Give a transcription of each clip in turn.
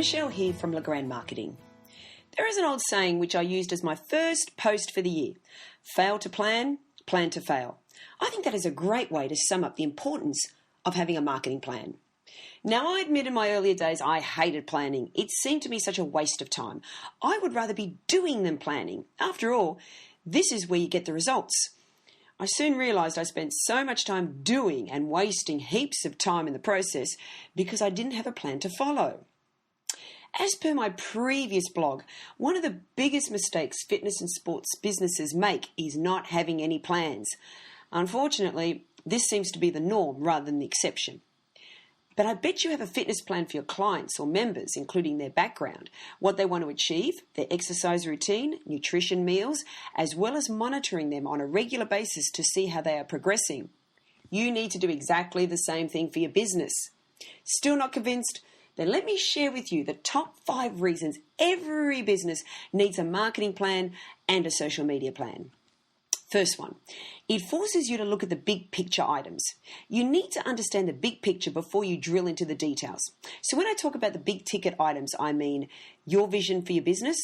Michelle here from Legrand Marketing. There is an old saying which I used as my first post for the year: fail to plan, plan to fail. I think that is a great way to sum up the importance of having a marketing plan. Now, I admit in my earlier days I hated planning. It seemed to me such a waste of time. I would rather be doing than planning. After all, this is where you get the results. I soon realised I spent so much time doing and wasting heaps of time in the process because I didn't have a plan to follow. As per my previous blog, one of the biggest mistakes fitness and sports businesses make is not having any plans. Unfortunately, this seems to be the norm rather than the exception. But I bet you have a fitness plan for your clients or members, including their background, what they want to achieve, their exercise routine, nutrition, meals, as well as monitoring them on a regular basis to see how they are progressing. You need to do exactly the same thing for your business. Still not convinced? Then let me share with you the top 5 reasons every business needs a marketing plan and a social media plan. First one, it forces you to look at the big picture items. You need to understand the big picture before you drill into the details. So when I talk about the big ticket items, I mean your vision for your business,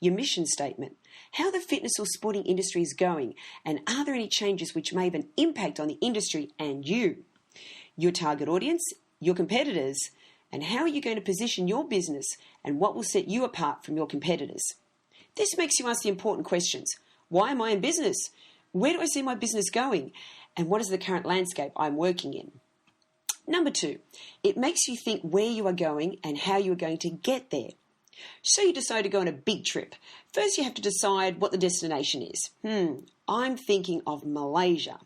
your mission statement, how the fitness or sporting industry is going, and are there any changes which may have an impact on the industry and you, your target audience, your competitors, and how are you going to position your business and what will set you apart from your competitors. This makes you ask the important questions. Why am I in business? Where do I see my business going? And what is the current landscape I'm working in? Number 2, it makes you think where you are going and how you are going to get there. So you decide to go on a big trip. First, you have to decide what the destination is. I'm thinking of Malaysia.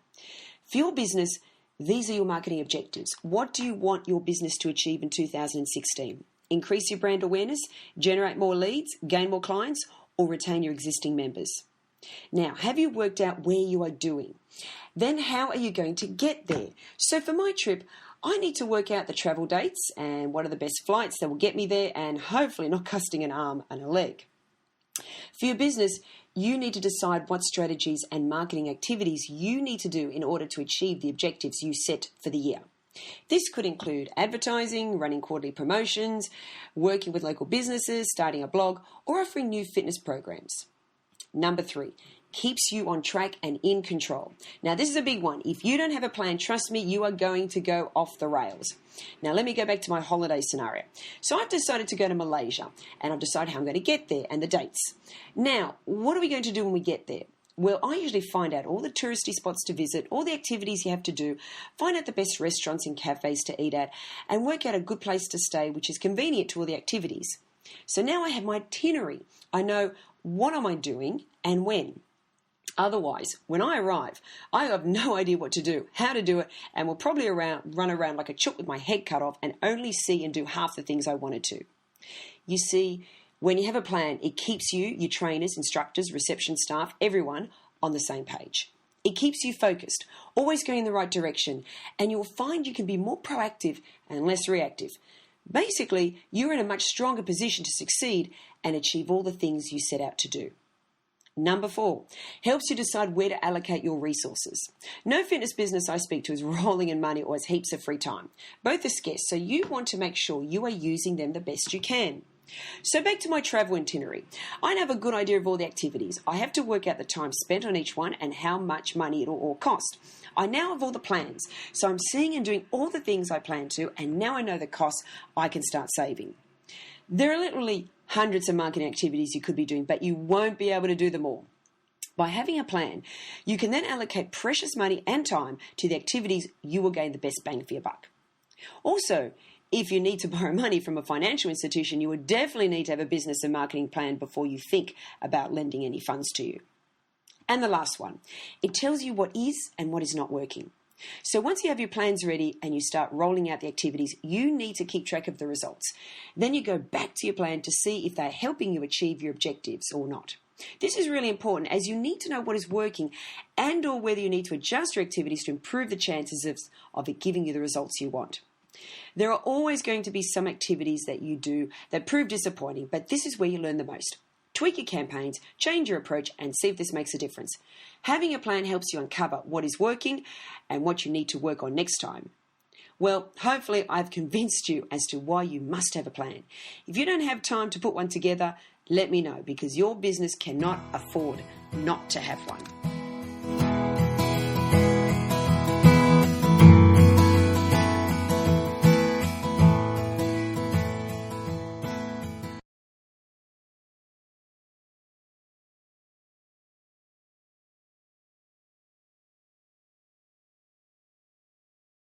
For your business, these are your marketing objectives. What do you want your business to achieve in 2016? Increase your brand awareness, generate more leads, gain more clients, or retain your existing members? Now, have you worked out where you are doing? Then how are you going to get there? So for my trip, I need to work out the travel dates and what are the best flights that will get me there and hopefully not costing an arm and a leg. For your business, you need to decide what strategies and marketing activities you need to do in order to achieve the objectives you set for the year. This could include advertising, running quarterly promotions, working with local businesses, starting a blog, or offering new fitness programs. Number 3, keeps you on track and in control. Now, this is a big one. If you don't have a plan, trust me, you are going to go off the rails. Now, let me go back to my holiday scenario. So I've decided to go to Malaysia, and I've decided how I'm going to get there and the dates. Now, what are we going to do when we get there? Well, I usually find out all the touristy spots to visit, all the activities you have to do, find out the best restaurants and cafes to eat at, and work out a good place to stay which is convenient to all the activities. So now I have my itinerary. I know what am I doing and when. Otherwise, when I arrive, I have no idea what to do, how to do it, and will probably run around like a chook with my head cut off and only see and do half the things I wanted to. You see, when you have a plan, it keeps you, your trainers, instructors, reception staff, everyone on the same page. It keeps you focused, always going in the right direction, and you'll find you can be more proactive and less reactive. Basically, you're in a much stronger position to succeed and achieve all the things you set out to do. Number 4, helps you decide where to allocate your resources. No fitness business I speak to is rolling in money or has heaps of free time. Both are scarce, so you want to make sure you are using them the best you can. So back to my travel itinerary. I have a good idea of all the activities. I have to work out the time spent on each one and how much money it will all cost. I now have all the plans, so I'm seeing and doing all the things I plan to, and now I know the costs, I can start saving. There are literally hundreds of marketing activities you could be doing, but you won't be able to do them all. By having a plan, you can then allocate precious money and time to the activities you will gain the best bang for your buck. Also, if you need to borrow money from a financial institution, you would definitely need to have a business and marketing plan before you think about lending any funds to you. And the last one, it tells you what is and what is not working. So once you have your plans ready and you start rolling out the activities, you need to keep track of the results. Then you go back to your plan to see if they're helping you achieve your objectives or not. This is really important as you need to know what is working and or whether you need to adjust your activities to improve the chances of it giving you the results you want. There are always going to be some activities that you do that prove disappointing, but this is where you learn the most. Tweak your campaigns, change your approach, and see if this makes a difference. Having a plan helps you uncover what is working and what you need to work on next time. Well, hopefully I've convinced you as to why you must have a plan. If you don't have time to put one together, let me know, because your business cannot afford not to have one.